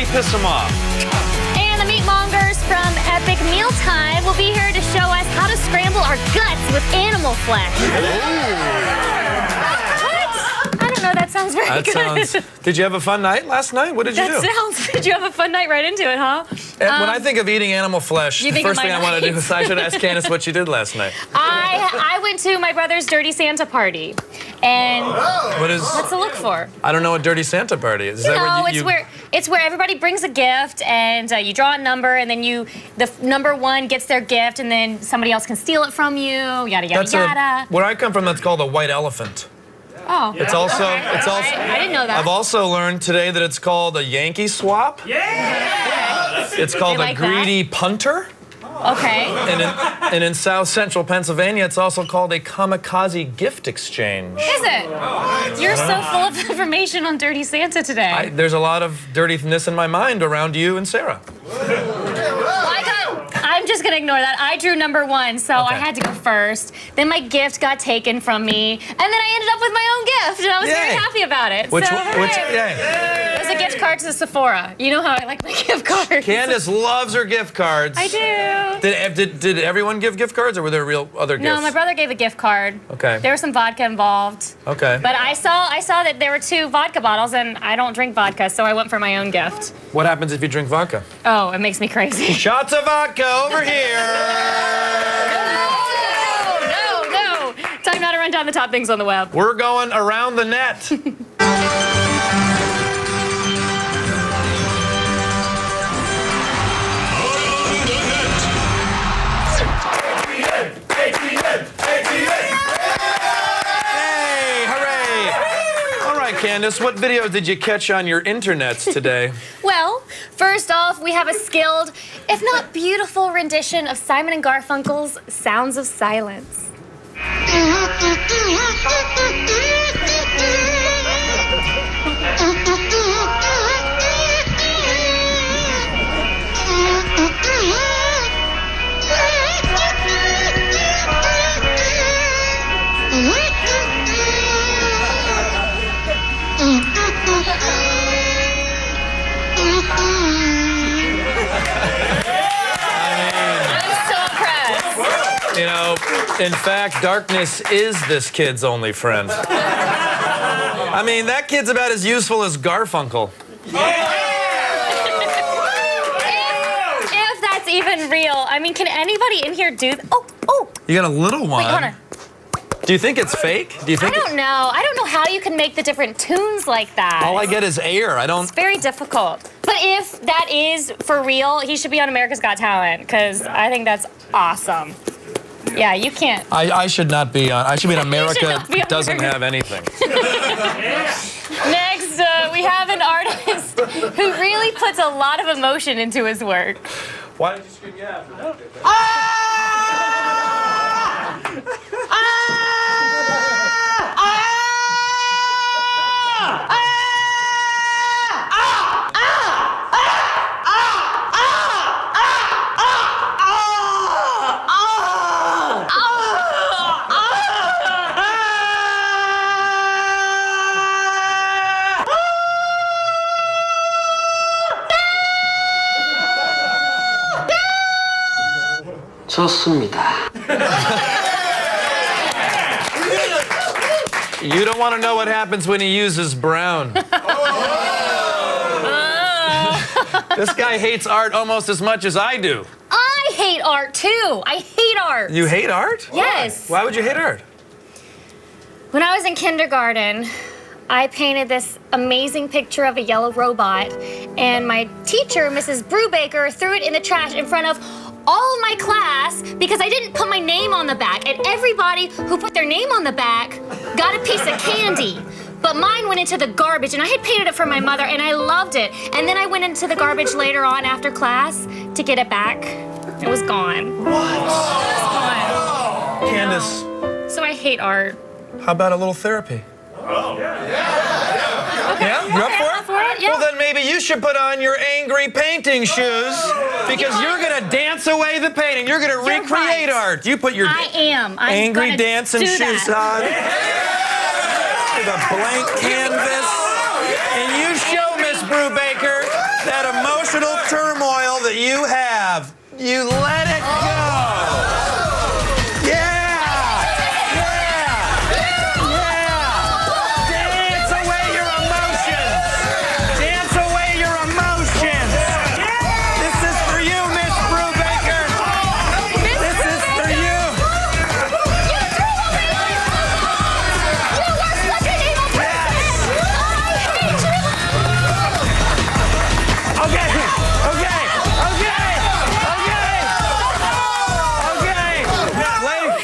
really piss them off. And the meatmongers from Epic Mealtime will be here to show us how to scramble our guts with animal flesh. What? I don't know. That sounds very good. Did you have a fun night last night? What did you do? Did you have a fun night right into it, huh? When I think of eating animal flesh, the first thing I want to do is I should ask Candace what she did last night. I went to my brother's Dirty Santa party. And what's to look for? I don't know what Dirty Santa party is. It's where everybody brings a gift and you draw a number and then the number one gets their gift and then somebody else can steal it from you, yada, yada, yada. Where I come from, that's called a white elephant. Oh. It's also. I didn't know that. I've also learned today that it's called a Yankee swap. Yeah. It's called a greedy punter. Okay. And in South Central Pennsylvania, it's also called a kamikaze gift exchange. Is it? You're so full of information on Dirty Santa today. There's a lot of dirtiness in my mind around you and Sarah. I'm just going to ignore that. I drew number one, so I had to go first. Then my gift got taken from me, and then I ended up with my own gift, and I was very happy about it. It was a gift card to Sephora. You know how I like my gift cards. Candace loves her gift cards. I do. Did everyone give gift cards, or were there real other gifts? No, my brother gave a gift card. Okay. There was some vodka involved. Okay. But I saw that there were 2 vodka bottles, and I don't drink vodka, so I went for my own gift. What happens if you drink vodka? Oh, it makes me crazy. Shots of vodka over here. No. Time now to run down the top things on the web. We're going around the net. Candace, what videos did you catch on your internets today? Well, first off, we have a skilled, if not beautiful, rendition of Simon and Garfunkel's Sounds of Silence. You know, in fact, darkness is this kid's only friend. I mean, that kid's about as useful as Garfunkel. If that's even real. I mean, can anybody in here do that? Oh. You got a little one. Wait, hold on. Do you think it's fake? Do you think I don't know. I don't know how you can make the different tunes like that. All I get is air. It's very difficult. But if that is for real, he should be on America's Got Talent, because I think that's awesome. Yeah, you can't. I should not be on. I should be on America Doesn't Have Anything. Next, we have an artist who really puts a lot of emotion into his work. Why did you scream yeah after that? 좋습니다. You don't want to know what happens when he uses brown. This guy hates art almost as much as I do. I hate art, too. I hate art. You hate art? Yes. Why would you hate art? When I was in kindergarten, I painted this amazing picture of a yellow robot, and my teacher, Mrs. Brubaker, threw it in the trash in front of all my class because I didn't put my name on the back, and everybody who put their name on the back got a piece of candy. But mine went into the garbage, and I had painted it for my mother, and I loved it. And then I went into the garbage later on after class to get it back. It was gone. What? It was gone. Candace. So I hate art. How about a little therapy? Okay. Yeah? You up for it? Yeah. Well, then maybe you should put on your angry painting shoes because you're going to dance away the painting. You're going to recreate art. You put your angry dancing shoes on. With a blank canvas. And you show Miss Brubaker that you have. You let it go. Yeah. Dance away your emotions. Dance away your emotions. This is for you, Miss Brubaker. This is for you. You are such an evil person. I hate you. Okay.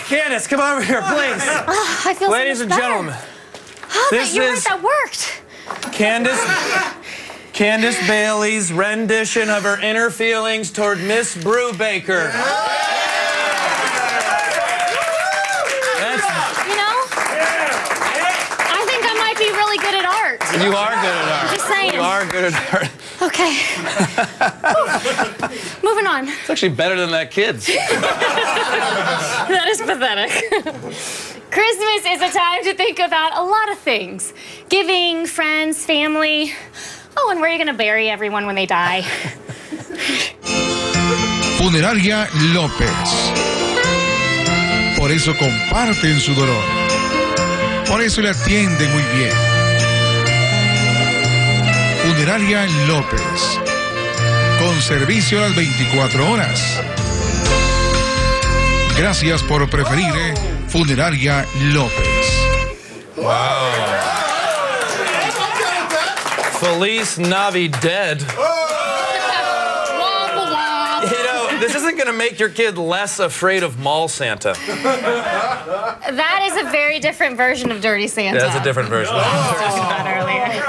Candace, come over here, please. I feel Ladies so and much gentlemen, better. this You're right, is that worked. Candace Bailey's rendition of her inner feelings toward Miss Brubaker. I think I might be really good at art. You are good at art. Just saying. You are good at art. Okay. Moving on. It's actually better than that kid's. That is pathetic. Christmas is a time to think about a lot of things. Giving, friends, family. Oh, and where you're going to bury everyone when they die. Funeraria López. Por eso comparten su dolor. Por eso le atienden muy bien. Funeraria López. Con servicio a las 24 horas. Gracias por preferir Funeraria López. Wow. Feliz Navidad. You know, this isn't going to make your kid less afraid of mall Santa. That is a very different version of Dirty Santa. That's a different version. Talking about earlier.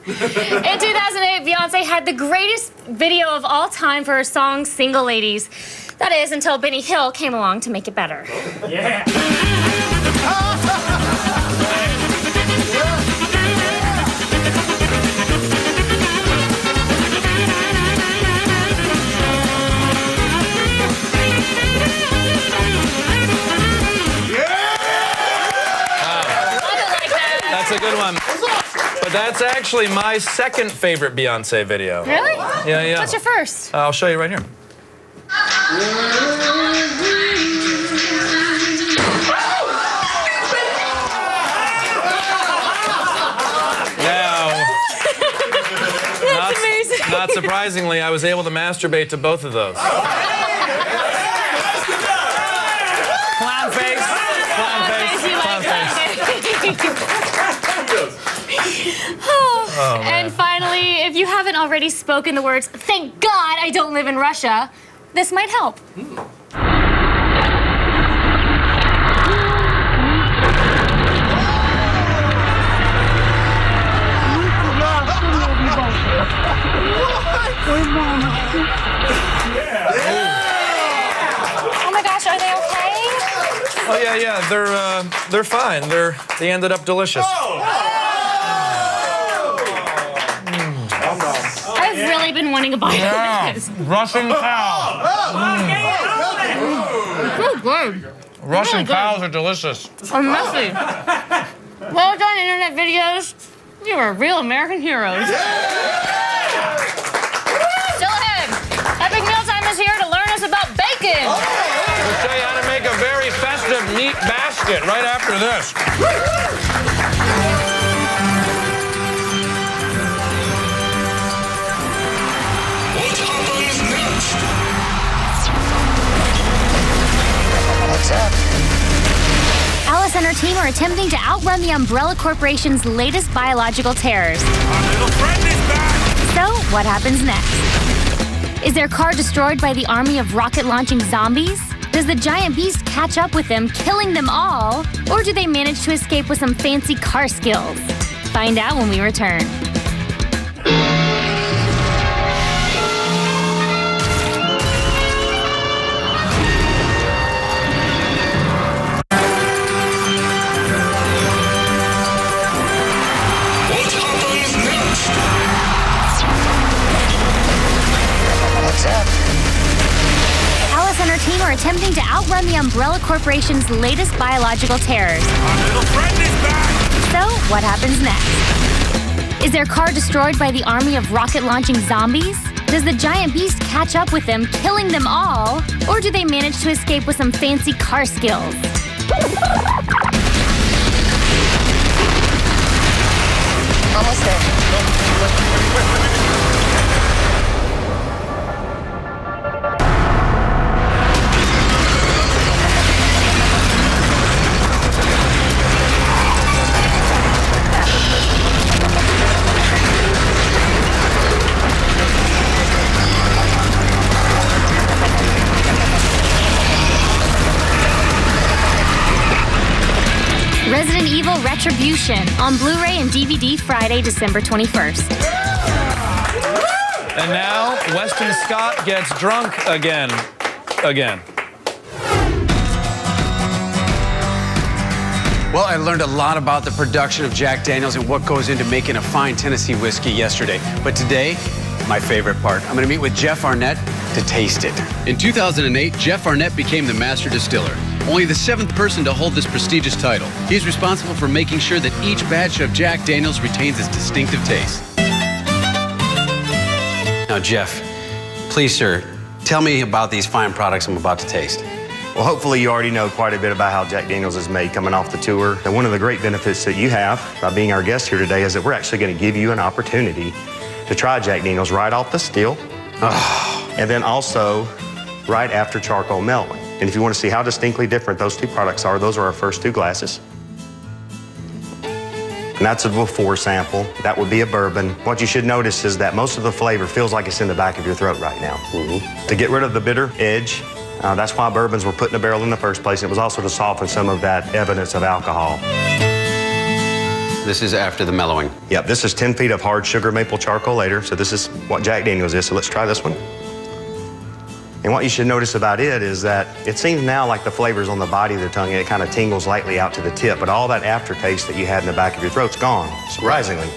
In 2008, Beyonce had the greatest video of all time for her song Single Ladies. That is, until Benny Hill came along to make it better. Yeah. That's a good one. But that's actually my second favorite Beyonce video. Really? Yeah. What's your first? I'll show you right here. Now, That's amazing. Not surprisingly, I was able to masturbate to both of those. Clown face. Clown face. Clown face. And finally, if you haven't already spoken the words, "Thank God I don't live in Russia," this might help. Oh my gosh, are they okay? Oh yeah, they're fine. They ended up delicious. I've really been wanting a bite of this. Russian cow. So good. Russian cows are delicious. I'm messy. Well done, internet videos. You are real American heroes. Still ahead. Epic Mealtime is here to learn us about bacon. We'll show you how to make a very festive meat basket right after this. What's up? Alice and her team are attempting to outrun the Umbrella Corporation's latest biological terrors. Our little friend is back! So, what happens next? Is their car destroyed by the army of rocket-launching zombies? Does the giant beast catch up with them, killing them all? Or do they manage to escape with some fancy car skills? Find out when we return. Alice and her team are attempting to outrun the Umbrella Corporation's latest biological terrors. Our little friend is back! So, what happens next? Is their car destroyed by the army of rocket-launching zombies? Does the giant beast catch up with them, killing them all? Or do they manage to escape with some fancy car skills? Almost there. Resident Evil Retribution on Blu-ray and DVD Friday, December 21st. And now, Weston Scott gets drunk again. Well, I learned a lot about the production of Jack Daniels and what goes into making a fine Tennessee whiskey yesterday. But today, my favorite part, I'm going to meet with Jeff Arnett to taste it. In 2008, Jeff Arnett became the master distiller, only the 7th person to hold this prestigious title. He's responsible for making sure that each batch of Jack Daniels retains its distinctive taste. Now, Jeff, please, sir, tell me about these fine products I'm about to taste. Well, hopefully you already know quite a bit about how Jack Daniels is made coming off the tour. And one of the great benefits that you have by being our guest here today is that we're actually going to give you an opportunity to try Jack Daniels right off the still, and then also right after charcoal mellowing. And if you want to see how distinctly different those two products are, those are our first 2 glasses. And that's a before sample. That would be a bourbon. What you should notice is that most of the flavor feels like it's in the back of your throat right now. To get rid of the bitter edge, that's why bourbons were put in a barrel in the first place. It was also to soften some of that evidence of alcohol. This is after the mellowing. Yep, this is 10 feet of hard sugar maple charcoal later. So this is what Jack Daniels is. So let's try this one. And what you should notice about it is that it seems now like the flavor's on the body of the tongue and it kind of tingles lightly out to the tip, but all that aftertaste that you had in the back of your throat's gone, surprisingly.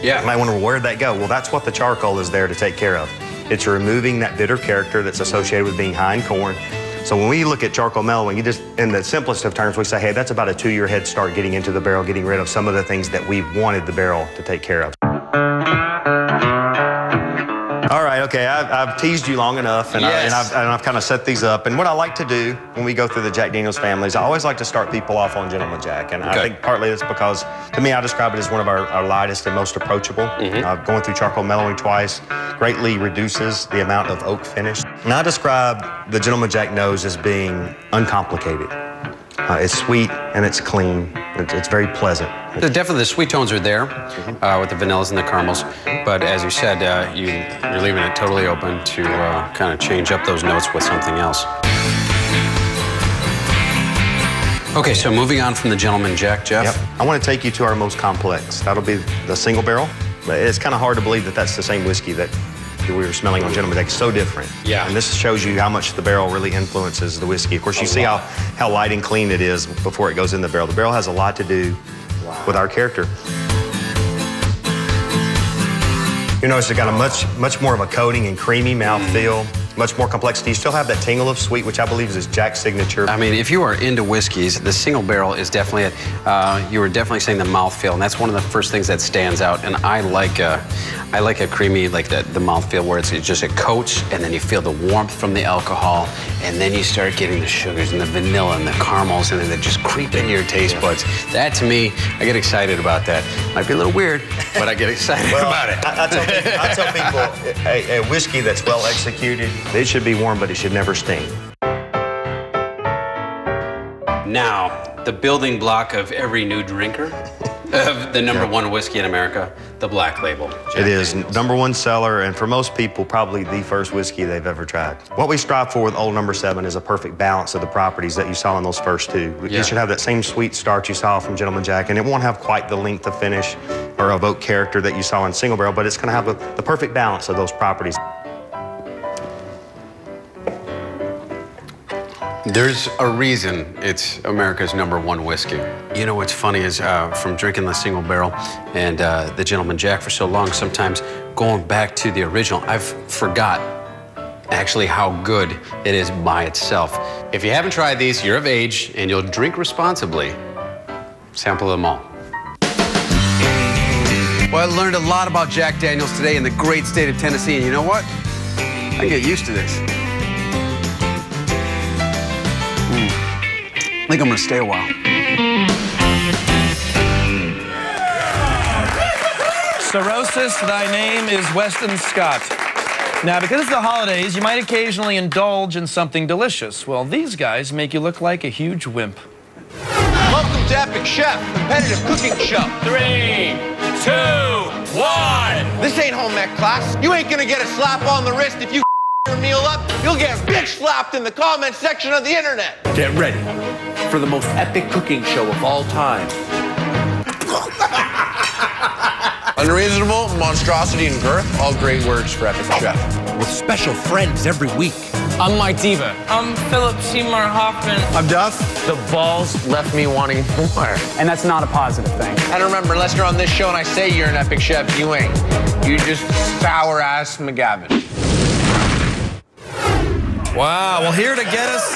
Yeah. You might wonder, well, where'd that go? Well, that's what the charcoal is there to take care of. It's removing that bitter character that's associated with being high in corn. So when we look at charcoal mellowing, you just, in the simplest of terms, we say, hey, that's about a 2-year head start getting into the barrel, getting rid of some of the things that we wanted the barrel to take care of. All right, okay, I've teased you long enough, and, Yes. I've kind of set these up. And what I like to do when we go through the Jack Daniels families, I always like to start people off on Gentleman Jack. And I think partly it's because, to me, I describe it as one of our lightest and most approachable. Going through charcoal mellowing twice greatly reduces the amount of oak finish. And I describe the Gentleman Jack nose as being uncomplicated. It's sweet and it's clean. It's very pleasant. Definitely the sweet tones are there with the vanillas and the caramels, but as you said, you're leaving it totally open to kind of change up those notes with something else. Okay, so moving on from the Gentleman Jack, Jeff. Yep. I want to take you to our most complex. That'll be the single barrel. But it's kind of hard to believe that that's the same whiskey that we were smelling on Gentleman Jack. It's so different. Yeah. And this shows you how much the barrel really influences the whiskey. Of course, you see how light and clean it is before it goes in the barrel. The barrel has a lot to do with our character. You notice it got a much more of a coating and creamy mouthfeel. Much more complexity. You still have that tingle of sweet, which I believe is Jack's signature. I mean, if you are into whiskeys, the single barrel is definitely it. You were definitely saying the mouthfeel, and that's one of the first things that stands out. And I like a creamy, like the mouthfeel where it coats, and then you feel the warmth from the alcohol, and then you start getting the sugars and the vanilla and the caramels, and then they just creep into your taste buds. That, to me, I get excited about that. Might be a little weird, but I get excited about it. I tell people, a whiskey that's well executed, it should be warm, but it should never sting. Now, the building block of every new drinker of the number one whiskey in America, the Black Label. It is #1 seller, and for most people, probably the first whiskey they've ever tried. What we strive for with Old No. 7 is a perfect balance of the properties that you saw in those first two. Yeah. You should have that same sweet start you saw from Gentleman Jack, and it won't have quite the length of finish or of oak character that you saw in Single Barrel, but it's going to have the perfect balance of those properties. There's a reason it's America's #1 whiskey. You know what's funny is from drinking the Single Barrel and the Gentleman Jack for so long, sometimes going back to the original, I've forgot actually how good it is by itself. If you haven't tried these, you're of age and you'll drink responsibly. Sample them all. Well, I learned a lot about Jack Daniels today in the great state of Tennessee, and you know what? I get used to this. I think I'm gonna stay a while. Cirrhosis, thy name is Weston Scott. Now, because it's the holidays, you might occasionally indulge in something delicious. Well, these guys make you look like a huge wimp. Welcome to Epic Chef, competitive cooking show. 3, 2, 1. This ain't home ec class. You ain't gonna get a slap on the wrist if you your meal up. You'll get bitch slapped in the comment section of the internet. Get ready for the most epic cooking show of all time. Unreasonable, monstrosity, and girth, all great words for Epic Chef. With special friends every week. I'm Mike Diva. I'm Philip Seymour Hoffman. I'm Duff. The balls left me wanting more. And that's not a positive thing. And remember, unless you're on this show and I say you're an Epic Chef, you ain't. You just sour-ass McGavin. Wow, well, here to get us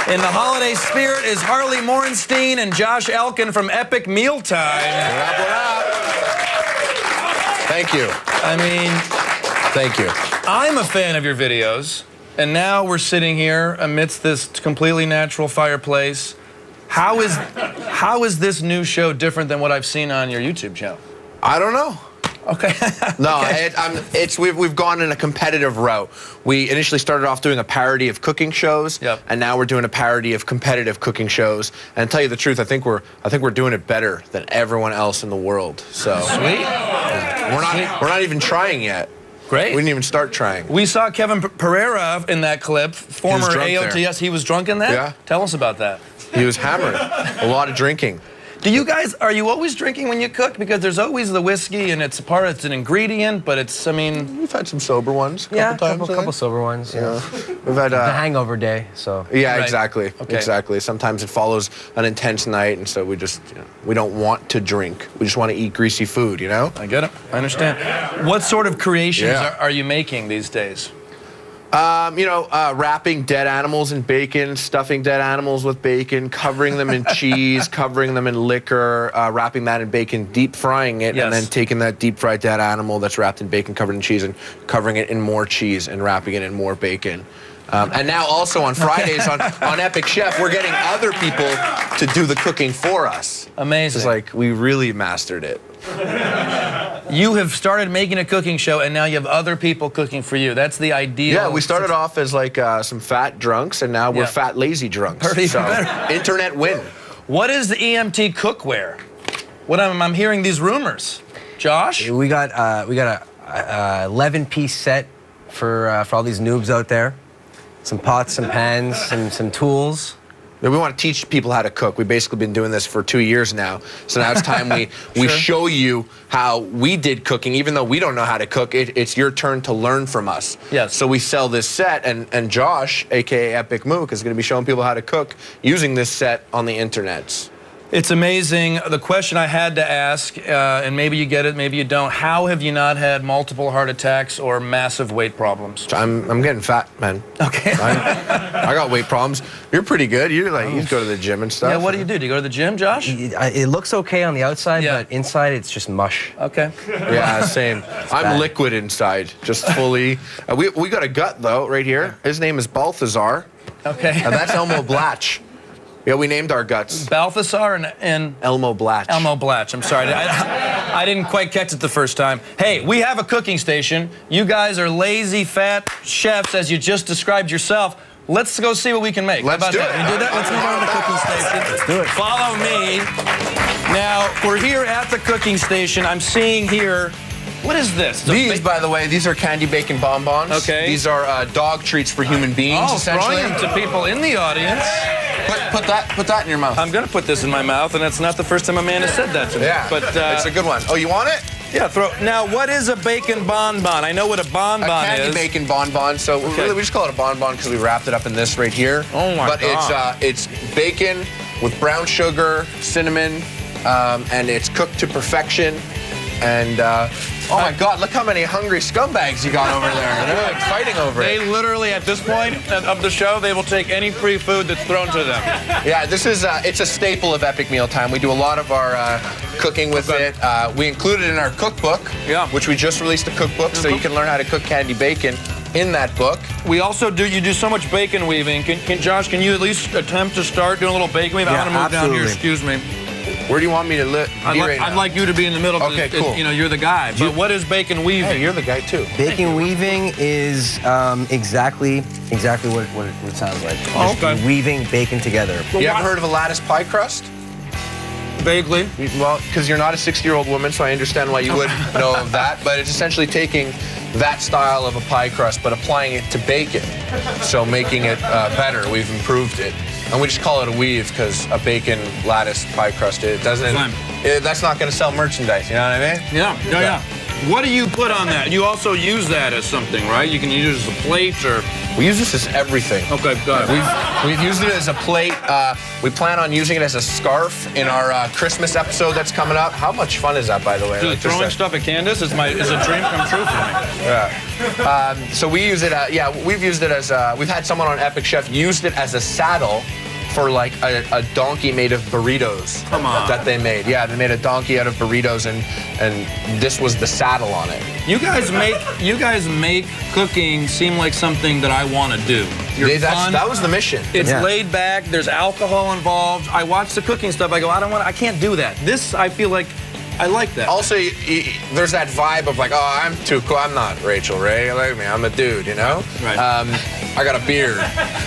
in the holiday spirit is Harley Morenstein and Josh Elkin from Epic Mealtime. What up? Thank you. I mean, Thank you. I'm a fan of your videos, and now we're sitting here amidst this completely natural fireplace. How is this new show different than what I've seen on your YouTube channel? I don't know. Okay. No, Okay. we've gone in a competitive route. We initially started off doing a parody of cooking shows, Yep. and now we're doing a parody of competitive cooking shows. And to tell you the truth, I think we're doing it better than everyone else in the world. So Sweet. we're not even trying yet. Great. We didn't even start trying. We saw Kevin Pereira in that clip, former drunk AOTS. there. He was drunk in that? Yeah. Tell us about that. He was hammered. A lot of drinking. Do you guys, are you always drinking when you cook? Because there's always the whiskey and it's an ingredient, but it's, I mean... We've had some sober ones. Yeah, a times, couple sober ones. Yeah. We've had The hangover day, so. Yeah, Right. exactly. Okay. Exactly. Sometimes it follows an intense night, and so we just, we don't want to drink. We just want to eat greasy food, you know? I get it. I understand. What sort of creations Yeah. are you making these days? Wrapping dead animals in bacon, stuffing dead animals with bacon, covering them in cheese, covering them in liquor, wrapping that in bacon, deep frying it, Yes. and then taking that deep fried dead animal that's wrapped in bacon, covered in cheese, and covering it in more cheese and wrapping it in more bacon. And now also on Fridays on Epic Chef, we're getting other people to do the cooking for us. Amazing. It's like we really mastered it. You have started making a cooking show, and now you have other people cooking for you. That's the ideal. Yeah, we started off as like some fat drunks, and now we're Yeah. fat lazy drunks. Perfect, So, better. internet win. What is the EMT cookware? I'm hearing these rumors. Josh? We got a 11-piece set for all these noobs out there. Some pots, some pans, some tools. We want to teach people how to cook. We've basically been doing this for 2 years now. So now it's time we show you how we did cooking. Even though we don't know how to cook, it's your turn to learn from us. Yes. So we sell this set, and Josh, a.k.a. Epic Mook, is going to be showing people how to cook using this set on the internets. It's amazing. The question I had to ask, and maybe you get it, maybe you don't, how have you not had multiple heart attacks or massive weight problems? I'm getting fat, man. Okay. I got weight problems. You're pretty good. You go to the gym and stuff. Yeah, what do you do? Do you go to the gym, Josh? It looks okay on the outside, Yeah. but inside it's just mush. Okay. Yeah, same. I'm bad. liquid inside, just fully. We got a gut, though, right here. His name is Balthazar, Okay. and that's Elmo Blatch. Yeah, we named our guts. Balthasar and Elmo Blatch. Elmo Blatch. I'm sorry. I didn't quite catch it the first time. Hey, we have a cooking station. You guys are lazy, fat chefs, as you just described yourself. Let's go see what we can make. Let's How about do that? it. You did that? Let's move on to the cooking station. Let's do it. Follow me. Now, we're here at the cooking station. I'm seeing here, what is this? These, by the way, these are candy bacon bonbons. Okay. These are dog treats for human beings, Oh, essentially. throwing them to people in the audience. Put that in your mouth. I'm gonna put this in my mouth, and that's not the first time a man has said that to me. Yeah, But it's a good one. Oh, you want it? yeah, throw. Now, what is a bacon bonbon? I know what a bonbon A candy is. bacon bonbon. So really, we just call it a bonbon because we wrapped it up in this right here. Oh my but God. it's bacon with brown sugar, cinnamon, and it's cooked to perfection. And oh my God, look how many hungry scumbags you got over there. They're like fighting over They it. literally, at this point of the show, they will take any free food that's thrown to them. Yeah, this is it's a staple of Epic Mealtime. We do a lot of our cooking with Okay. it. We include it in our cookbook, Yeah. which we just released a cookbook, so you can learn how to cook candy bacon. in that book. We also you do so much bacon weaving. Josh, can you at least attempt to start doing a little bacon weaving? Yeah, I want to move down here, excuse me. Where do you want me to live? I'd like you to be in the middle. Okay, cool. You know, you're the guy. But what is bacon weaving? Hey, you're the guy too. Bacon weaving is exactly what it sounds like. Oh, Just okay. weaving bacon together. You ever heard of a lattice pie crust? Vaguely. Well, because you're not a 60-year-old woman, so I understand why you would know of that. But it's essentially taking that style of a pie crust, but applying it to bacon. So making it better. We've improved it. And we just call it a weave because a bacon lattice pie crust, it doesn't, that's not going to sell merchandise, you know what I mean? Yeah. What do you put on that? You also use that as something, right? You can use it as a plate or... We use this as everything. Okay, got it. We've used it as a plate. We plan on using it as a scarf in our Christmas episode that's coming up. How much fun is that, by the way? Dude, throwing stuff at Candace is a dream come true for me. Yeah. So we use it, we've used it as, we've had someone on Epic Chef used it as a saddle for like a donkey made of burritos. Come on. That they made. Yeah, they made a donkey out of burritos and this was the saddle on it. You guys make cooking seem like something that I want to do. That was the mission. It's laid back, there's alcohol involved. I watch the cooking stuff, I go, I can't do that. This, I feel like I like that. Also, there's that vibe of like, oh, I'm too cool. I'm not Rachel Ray. Like me, I'm a dude, you know? Right. I got a beard.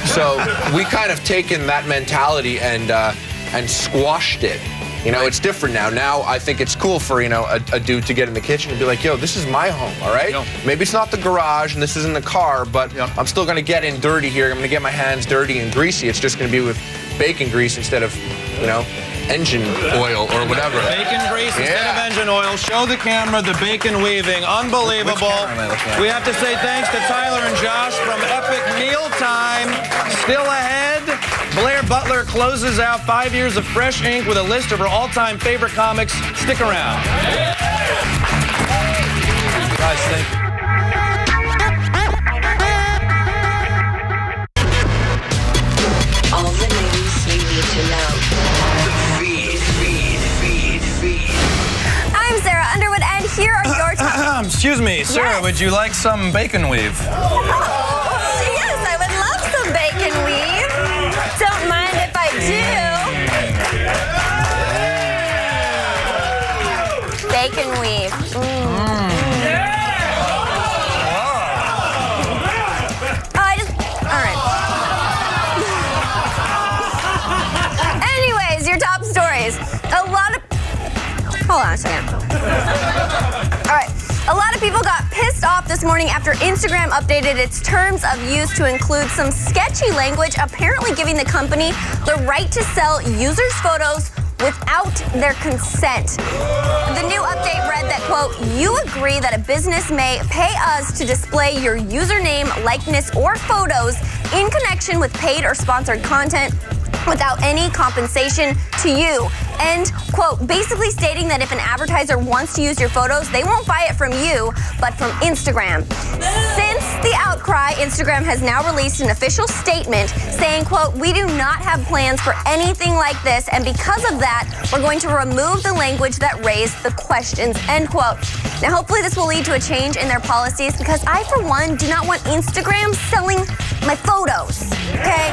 So we kind of taken that mentality and squashed it. You know, it's different now. Now I think it's cool for, you know, a dude to get in the kitchen and be like, yo, this is my home, all right? Maybe it's not the garage and this isn't the car, but I'm still going to get in dirty here. I'm going to get my hands dirty and greasy. It's just going to be with bacon grease instead of, you know, engine oil or whatever. Bacon grease instead of engine oil. Show the camera the bacon weaving. Unbelievable. We have to say thanks to Tyler and Josh from Epic Mealtime. Still ahead, Blair Butler closes out 5 years of fresh ink with a list of her all-time favorite comics. Stick around. Guys, thank you. All the news you need to know. Feed. I'm Sarah Underwood, and here are your top... Excuse me, Sarah, would you like some bacon weave? Yes, I would love some bacon weave. Don't mind if I do. Bacon weave. All right. Anyways, your top stories. Hold on a second. All right. A lot of people got pissed off this morning after Instagram updated its terms of use to include some sketchy language, apparently giving the company the right to sell users' photos without their consent. The new update read that, quote, you agree that a business may pay us to display your username, likeness, or photos in connection with paid or sponsored content without any compensation to you. End quote, basically stating that if an advertiser wants to use your photos, they won't buy it from you, but from Instagram. Since the outcry, Instagram has now released an official statement saying, quote, we do not have plans for anything like this, and because of that, we're going to remove the language that raised the questions, end quote. Now, hopefully this will lead to a change in their policies, because I, for one, do not want Instagram selling my photos, okay?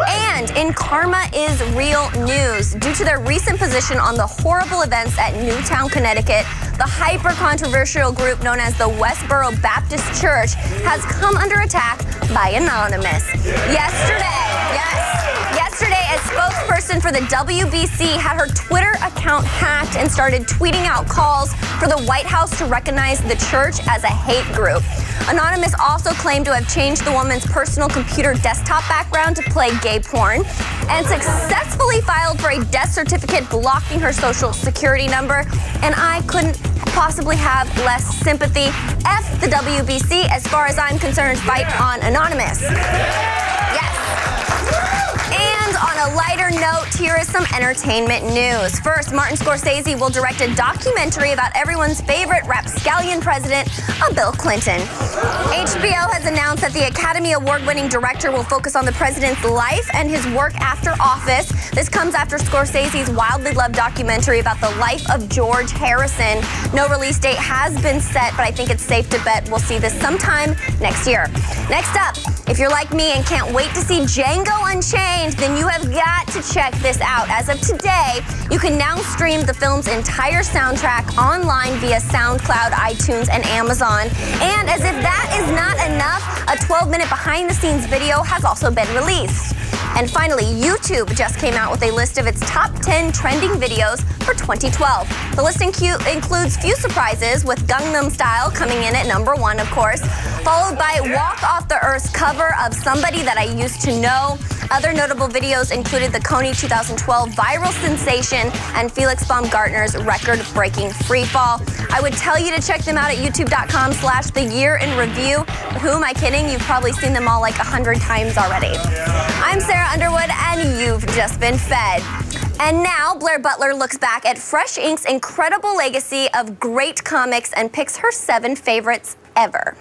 And in Karma is Real news, due to their recent position on the horrible events at Newtown, Connecticut, the hyper-controversial group known as the Westboro Baptist Church has come under attack by Anonymous. Yesterday, a spokesperson for the WBC had her Twitter account hacked and started tweeting out calls for the White House to recognize the church as a hate group. Anonymous also claimed to have changed the woman's personal computer desktop background to play gay porn and successfully filed for a death certificate blocking her social security number. And I couldn't possibly have less sympathy. F the WBC, as far as I'm concerned, fight on Anonymous. Yes. And on on a lighter note, here is some entertainment news. First, Martin Scorsese will direct a documentary about everyone's favorite rapscallion president, Bill Clinton. HBO has announced that the Academy Award-winning director will focus on the president's life and his work after office. This comes after Scorsese's wildly loved documentary about the life of George Harrison. No release date has been set, but I think it's safe to bet we'll see this sometime next year. Next up, if you're like me and can't wait to see Django Unchained, then you have got to check this out. As of today, you can now stream the film's entire soundtrack online via SoundCloud, iTunes, and Amazon. And as if that is not enough, a 12-minute behind-the-scenes video has also been released. And finally, YouTube just came out with a list of its top 10 trending videos for 2012. The list includes few surprises, with Gangnam Style coming in at number 1, of course, followed by Walk Off the Earth's cover of Somebody That I Used to Know. Other notable videos included the Kony 2012 viral sensation and Felix Baumgartner's record-breaking Freefall. I would tell you to check them out at youtube.com/theyearinreview. But who am I kidding? You've probably seen them all like 100 times already. I'm Sarah Underwood, and you've just been fed. And now, Blair Butler looks back at Fresh Inc.'s incredible legacy of great comics and picks her 7 favorites ever.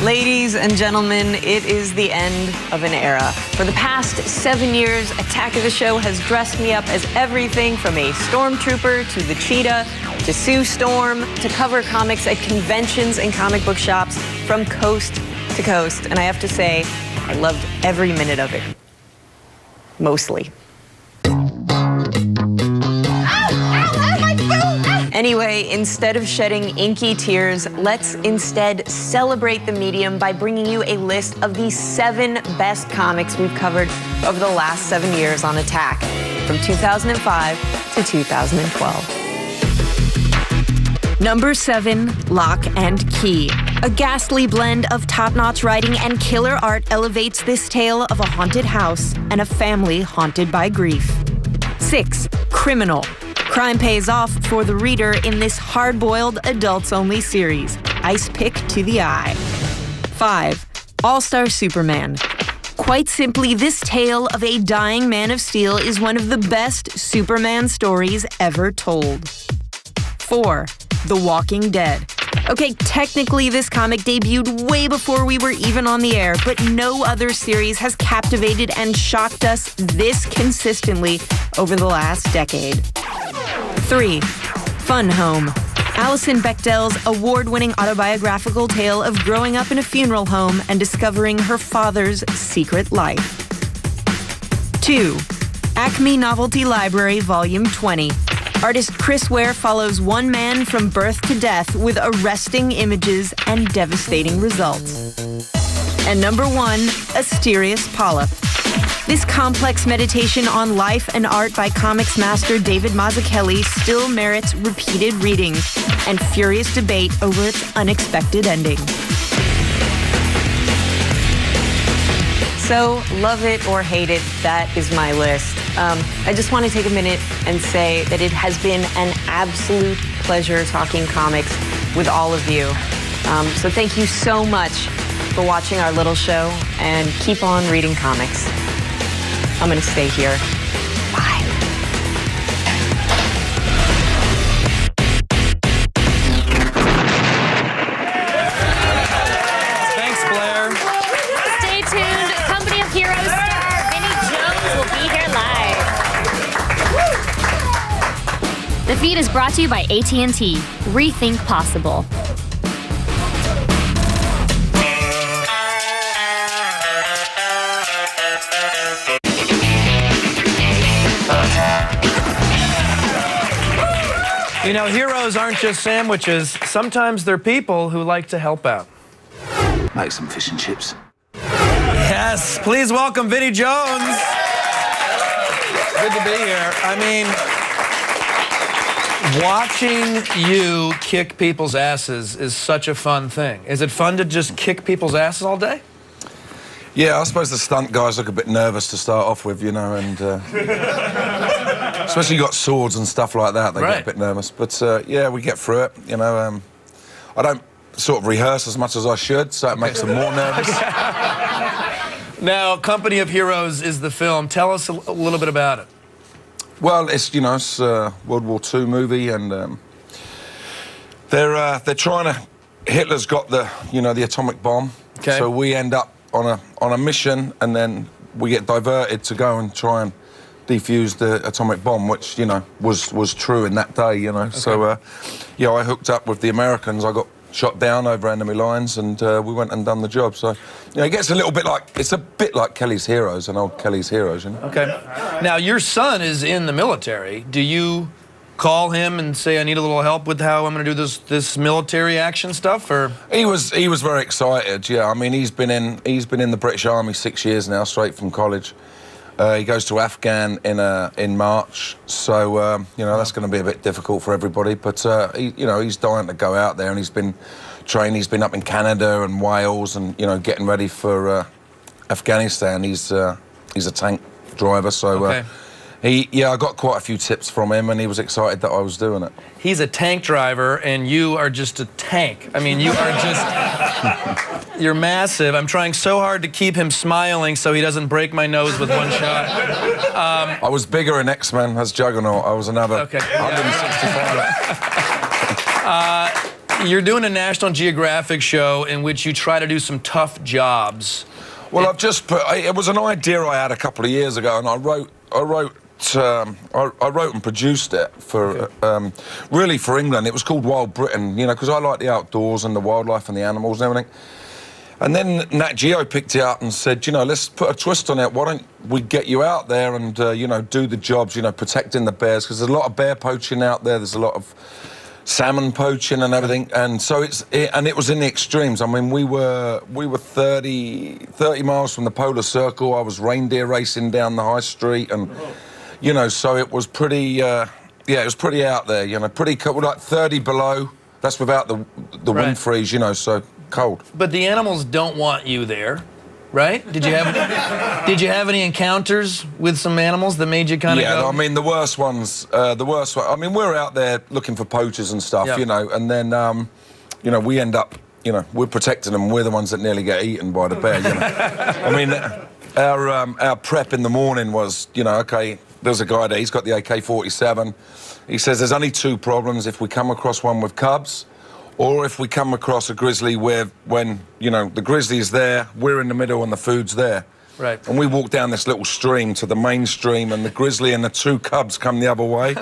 Ladies and gentlemen, it is the end of an era. For the past 7 years, Attack of the Show has dressed me up as everything from a stormtrooper to the cheetah to Sue Storm to cover comics at conventions and comic book shops from coast to coast. And I have to say, I loved every minute of it. Mostly. Anyway, instead of shedding inky tears, let's instead celebrate the medium by bringing you a list of the 7 best comics we've covered over the last 7 years on Attack, from 2005 to 2012. Number 7, Lock and Key. A ghastly blend of top-notch writing and killer art elevates this tale of a haunted house and a family haunted by grief. 6, Criminal. Crime pays off for the reader in this hard-boiled, adults-only series. Ice pick to the eye. 5, All-Star Superman. Quite simply, this tale of a dying Man of Steel is one of the best Superman stories ever told. 4, The Walking Dead. Okay, technically this comic debuted way before we were even on the air, but no other series has captivated and shocked us this consistently over the last decade. 3, Fun Home. Alison Bechdel's award-winning autobiographical tale of growing up in a funeral home and discovering her father's secret life. 2, Acme Novelty Library Volume 20. Artist Chris Ware follows one man from birth to death with arresting images and devastating results. And number 1, Asterius Polyp. This complex meditation on life and art by comics master David Mazzucchelli still merits repeated readings and furious debate over its unexpected ending. So, love it or hate it, that is my list. I just want to take a minute and say that it has been an absolute pleasure talking comics with all of you. So thank you so much for watching our little show, and keep on reading comics. I'm going to stay here. Bye. Thanks, Blair. Stay tuned. Company of Heroes star Vinnie Jones will be here live. The feed is brought to you by AT&T. Rethink possible. You know, heroes aren't just sandwiches. Sometimes they're people who like to help out. Make some fish and chips. Yes, please welcome Vinnie Jones. Good to be here. I mean, watching you kick people's asses is such a fun thing. Is it fun to just kick people's asses all day? Yeah, I suppose the stunt guys look a bit nervous to start off with, you know, and Especially you got swords and stuff like that, they get a bit nervous. But yeah, we get through it. You know, I don't sort of rehearse as much as I should, so it makes them more nervous. Now, Company of Heroes is the film. Tell us a little bit about it. Well, it's a World War II movie, and they're trying to. Hitler's got the atomic bomb, so we end up on a mission, and then we get diverted to go and try and defuse the atomic bomb, which was true in that day. So I hooked up with the Americans. I got shot down over enemy lines, and we went and done the job. So it gets a bit like Kelly's Heroes, an old Kelly's Heroes. Okay. Now your son is in the military. Do you call him and say, I need a little help with how I'm going to do this military action stuff? Or he was very excited. Yeah, I mean he's been in the British Army 6 years now, straight from college. He goes to Afghan in March, so that's going to be a bit difficult for everybody. But he's dying to go out there, and he's been trained. He's been up in Canada and Wales, and getting ready for Afghanistan. He's a tank driver, so I got quite a few tips from him, and he was excited that I was doing it. He's a tank driver, and you are just a tank. I mean, you are just... You're massive. I'm trying so hard to keep him smiling so he doesn't break my nose with one shot. I was bigger in X-Men as Juggernaut. I was another 165. You're doing a National Geographic show in which you try to do some tough jobs. Well, it was an idea I had a couple of years ago, and I wrote and produced it for really for England. It was called Wild Britain, because I like the outdoors and the wildlife and the animals and everything. And then Nat Geo picked it up and said, let's put a twist on it. Why don't we get you out there and do the jobs, protecting the bears, because there's a lot of bear poaching out there. There's a lot of salmon poaching and everything, and so it was in the extremes. I mean, we were 30 miles from the polar circle. I was reindeer racing down the high street, and so it was pretty it was pretty out there, pretty cold, like 30 below. That's without the wind freeze, so cold. But the animals don't want you there, right? Did you have any encounters with some animals that made you kind of go? Yeah, I mean the worst ones. I mean, we're out there looking for poachers and stuff, and then we end up, we're protecting them. We're the ones that nearly get eaten by the bear. I mean, our prep in the morning was, okay, there's a guy there. He's got the AK-47. He says there's only two problems: if we come across one with cubs, or if we come across a grizzly when the grizzly's there, we're in the middle and the food's there. Right. And we walk down this little stream to the main stream, and the grizzly and the two cubs come the other way.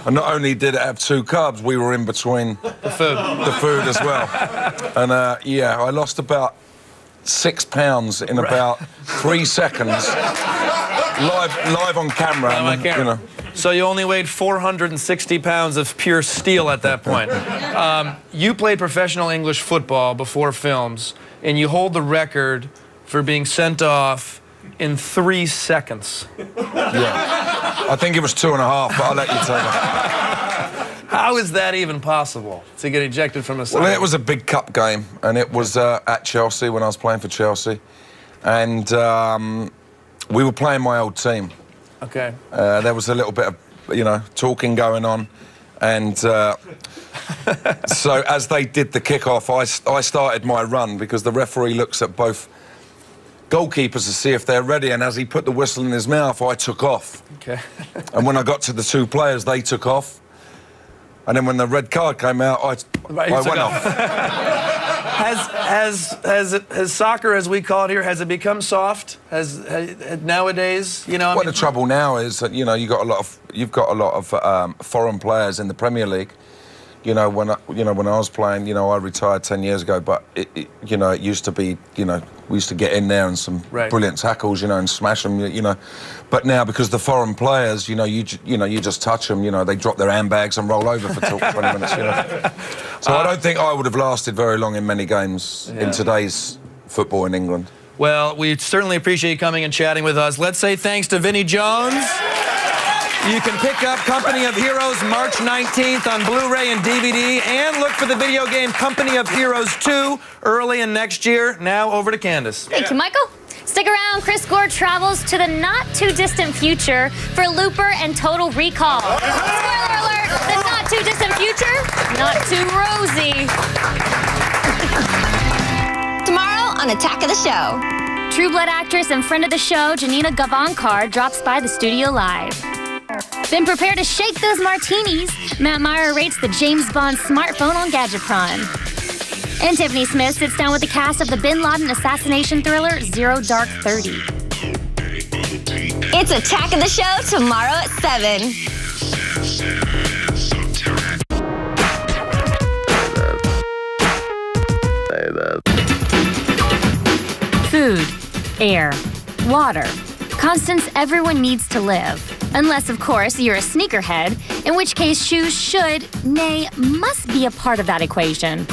And not only did it have two cubs, we were in between the food as well. And I lost about 6 pounds in about 3 seconds, live on camera. So you only weighed 460 pounds of pure steel at that point. You played professional English football before films, and you hold the record for being sent off in 3 seconds. Yeah. I think it was 2.5, but I'll let you take it. How is that even possible, to get ejected from a side? Well, it was a big cup game, and it was at Chelsea when I was playing for Chelsea. And we were playing my old team. Okay. There was a little bit of, talking going on. And so as they did the kickoff, I started my run, because the referee looks at both goalkeepers to see if they're ready. And as he put the whistle in his mouth, I took off. Okay. And when I got to the two players, they took off. And then when the red card came out, I went off. Has soccer, as we call it here, has it become soft? Has nowadays, Well, the trouble now is that you've got a lot of foreign players in the Premier League. When I was playing, I retired 10 years ago, but it used to be, we used to get in there and some brilliant tackles, and smash them, But now, because the foreign players, you just touch them, they drop their handbags and roll over for 20 minutes, So I don't think I would have lasted very long in many games in today's football in England. Well, we certainly appreciate you coming and chatting with us. Let's say thanks to Vinnie Jones. You can pick up Company of Heroes March 19th on Blu-ray and DVD, and look for the video game Company of Heroes 2 early in next year. Now over to Candace. Thank you, Michael. Stick around, Chris Gore travels to the not-too-distant future for Looper and Total Recall. Spoiler alert, the not-too-distant future, not too rosy. Tomorrow on Attack of the Show. True Blood actress and friend of the show, Janina Gavankar, drops by the studio live. Then prepare to shake those martinis. Matt Meyer rates the James Bond smartphone on Gadgetron. And Tiffany Smith sits down with the cast of the Bin Laden assassination thriller Zero Dark 30. It's Attack of the Show tomorrow at 7. Food, air, water. Constants everyone needs to live. Unless, of course, you're a sneakerhead, in which case shoes should, nay, must be a part of that equation.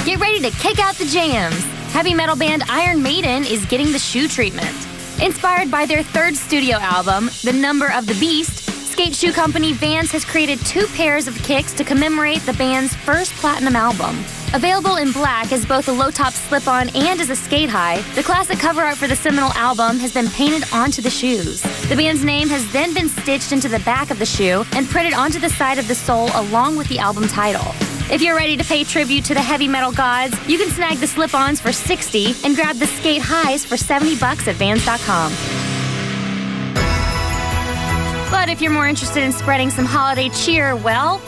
Get ready to kick out the jams. Heavy metal band Iron Maiden is getting the shoe treatment. Inspired by their third studio album, The Number of the Beast, skate shoe company Vans has created 2 pairs of kicks to commemorate the band's first platinum album. Available in black as both a low-top slip-on and as a skate high, the classic cover art for the seminal album has been painted onto the shoes. The band's name has then been stitched into the back of the shoe and printed onto the side of the sole along with the album title. If you're ready to pay tribute to the heavy metal gods, you can snag the slip-ons for $60 and grab the skate highs for $70 at Vans.com. But if you're more interested in spreading some holiday cheer, well,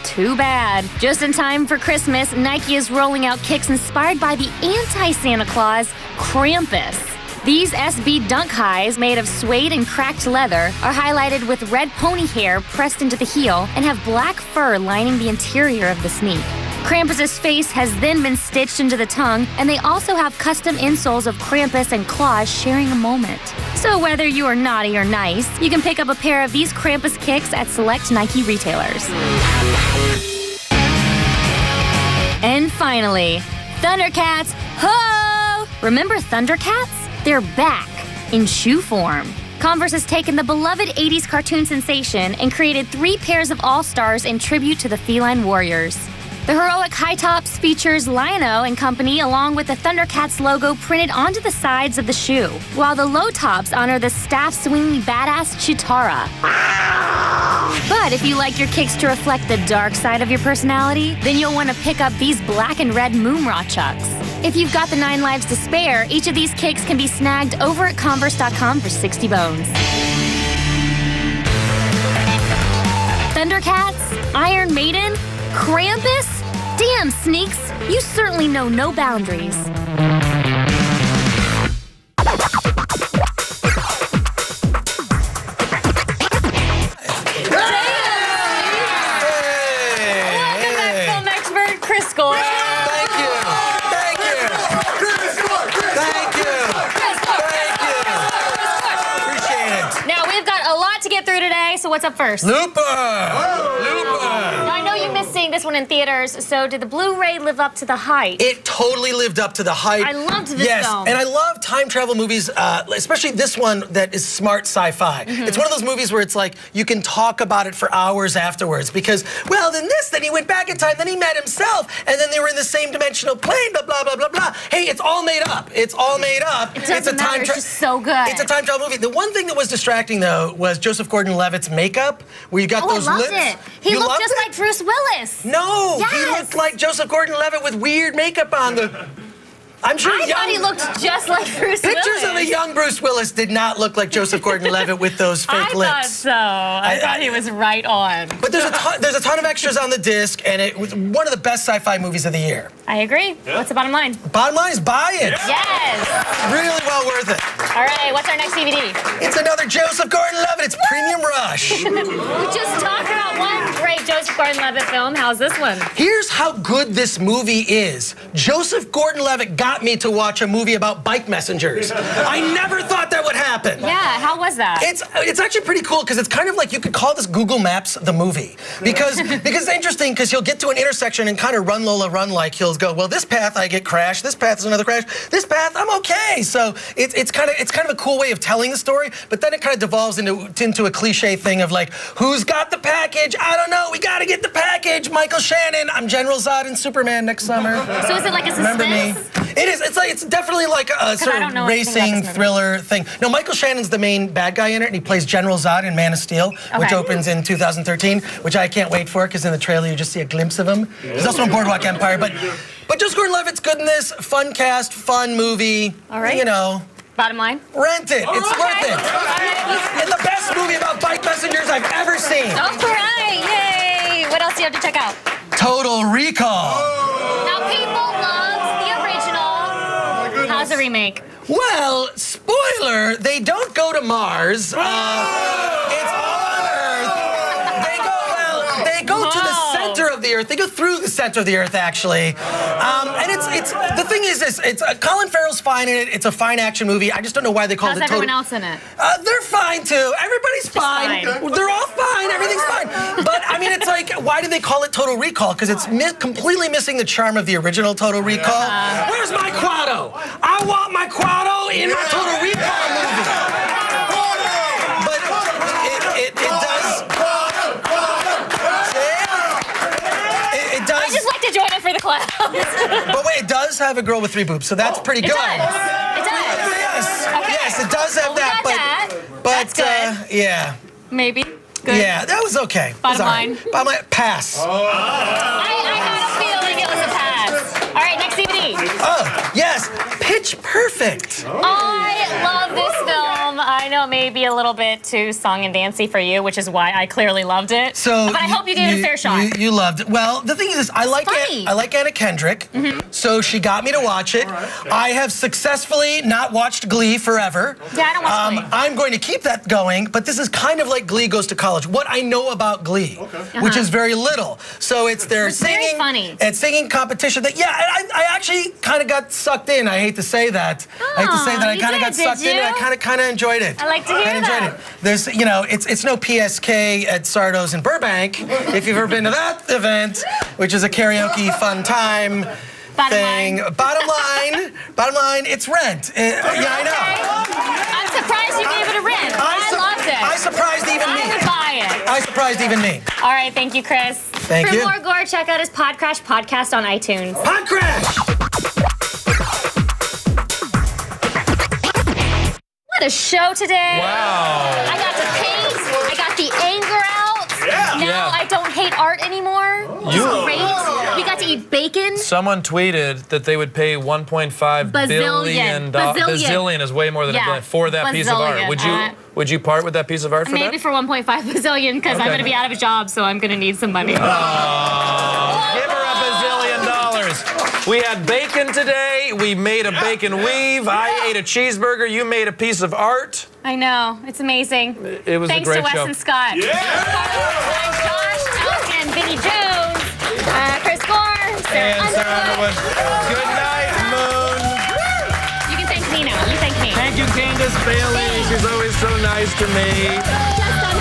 too bad. Just in time for Christmas, Nike is rolling out kicks inspired by the anti-Santa Claus, Krampus. These SB Dunk highs, made of suede and cracked leather, are highlighted with red pony hair pressed into the heel and have black fur lining the interior of the sneak. Krampus's face has then been stitched into the tongue, and they also have custom insoles of Krampus and claws sharing a moment. So whether you are naughty or nice, you can pick up a pair of these Krampus kicks at select Nike retailers. And finally, Thundercats, ho! Remember Thundercats? They're back in shoe form. Converse has taken the beloved 80s cartoon sensation and created 3 pairs of all-stars in tribute to the feline warriors. The heroic high tops features Lion-O and company along with the Thundercats logo printed onto the sides of the shoe, while the low tops honor the staff-swinging badass Chitara. But if you like your kicks to reflect the dark side of your personality, then you'll want to pick up these black and red Moonra chucks. If you've got the 9 lives to spare, each of these kicks can be snagged over at Converse.com for 60 bones. Thundercats? Iron Maiden? Krampus? Damn, Sneaks, you certainly know no boundaries. Welcome back, film expert Chris Gore. Thank you. Thank you. Thank you. Appreciate it. Now, we've got a lot to get through today, so what's up first? Looper! Looper! Now, I know you missed seeing this one in theaters, so did the Blu-ray live up to the hype? It totally lived up to the hype. I loved this yes, film. and I love time travel movies, especially this one that is smart sci-fi. It's one of those movies where it's like you can talk about it for hours afterwards because, well, then he went back in time, then he met himself, and then they were in the same dimensional plane, blah, blah, blah, blah, blah. Hey, it's all made up. It's all made up. It doesn't matter, it's just so good. It's a time travel movie. The one thing that was distracting, though, was Joseph Gordon-Levitt's makeup, where you got those I loved lips. it. He You looked loved just it? like Bruce Willis. No, Yes. he looked like Joseph Gordon-Levitt with weird makeup on. I'm sure I thought he looked just like Bruce Willis. Pictures of a young Bruce Willis did not look like Joseph Gordon-Levitt with those fake I lips. thought so. I thought he was right on. But there's a ton of extras on the disc, and it was one of the best sci-fi movies of the year. I agree. What's the bottom line? Bottom line is buy it. Yes. Really well worth it. All right, what's our next DVD? It's another Joseph Gordon-Levitt. It's Premium Rush. We just talked about one great Joseph Gordon-Levitt film. How's this one? Here's how good this movie is. Joseph Gordon-Levitt got me to watch a movie about bike messengers. I never thought that would happen. Yeah, how was that? It's actually pretty cool because it's kind of like you could call this Google Maps the movie because it's interesting because he'll get to an intersection and kind of run Lola run like he'll go, well, this path I get crashed, this path is another crash, this path I'm okay. So it's kind of a cool way of telling the story, but then it kind of devolves into a cliche thing of like, who's got the package? I don't know. We got to get the package. Michael Shannon. I'm General Zod in Superman next summer. So is it like a suspense? Remember me? It is. It's definitely like a sort I don't of know anything about racing this movie. thriller thing. No, Michael Shannon's the main bad guy in it, and he plays General Zod in Man of Steel, which Okay. opens in 2013, which I can't wait for because in the trailer you just see a glimpse of him. He's also in Boardwalk Empire, but Joseph Gordon-Levitt's good in this. Fun cast, fun movie. All right. You know. Bottom line? Rent it. It's worth it. All right. It's the best movie about bike messengers I've ever seen. All right, yay! What else do you have to check out? Total Recall. Now, people love the original. How's the remake? Well, spoiler, they don't go to Mars. It's on Earth. They go to the center of the Earth. They go through the center of the Earth, actually. And it's the thing is this, it's Colin Farrell's fine in it. It's a fine action movie. I just don't know why they called How's it Total. everyone else in it? They're fine too. Everybody's fine. fine. They're all fine. Everything's fine. But I mean, it's like, why do they call it Total Recall? Because it's completely missing the charm of the original Total Recall. Where's my Quado? I want my Quado in my Total Recall movie. But it does. It does. I just like to join it for the class. But wait, it does have a girl with 3 boobs, so that's pretty good. It does. It does. Yes. Okay. Yes, it does have Well, we that. got But That's good. yeah. Maybe. Good. Yeah, that was okay. Bottom It was all right. line. Bottom line, pass. I had a feeling it was a pass. All right, next DVD. Oh, yes. Pitch Perfect. I love this film. I know it may be a little bit too song and dancey for you, which is why I clearly loved it. So, but I hope you gave it a fair shot. You loved it. Well, the thing is, I like funny. I like Anna Kendrick, so she got me to watch it. I have successfully not watched Glee forever. Yeah, I don't watch Glee. I'm going to keep that going, but this is kind of like Glee Goes to College. What I know about Glee, which is very little. So it's their It's very singing funny. and singing competition. That I actually kind of got sucked in. I hate to say that. I hate to say that I you kind of did, got sucked did in. And you? I kind of enjoyed it. I like to hear Kinda enjoyed that. it. There's, it's no PSK at Sardo's in Burbank. If you've ever been to that event, which is a karaoke fun time thing. Bottom line, it's Rent. Yeah, I know. I'm surprised you gave it a Rent. I loved it. I surprised even me. I would buy it. I surprised even me. All right, thank you, Chris. Thank you. For more Gore, check out his Podcrash podcast on iTunes. Podcrash! What a show today. Wow. I got to paint. I got the anger out. Now Yeah. I don't hate art anymore. It's great. We got to eat bacon. Someone tweeted that they would pay 1.5 billion. Bazillion is way more than a billion for that piece of art. Bazillion. Would you part with that piece of art for Maybe that? for 1.5 bazillion because I'm Okay. going to be out of a job, so I'm going to need some money. Give her $1 bazillion. We had bacon today. We made a bacon weave. I ate a cheeseburger. You made a piece of art. I know. It's amazing. It was Thanks a great to Wes show. and Scott. I'm Josh, Elkin, Vinny Jones, Chris Gore, Sarah And Sarah Underwood. Underwood. Good night, Moon. You can thank me now. You thank me. Thank you, Candace Bailey. She's always so nice to me. Just on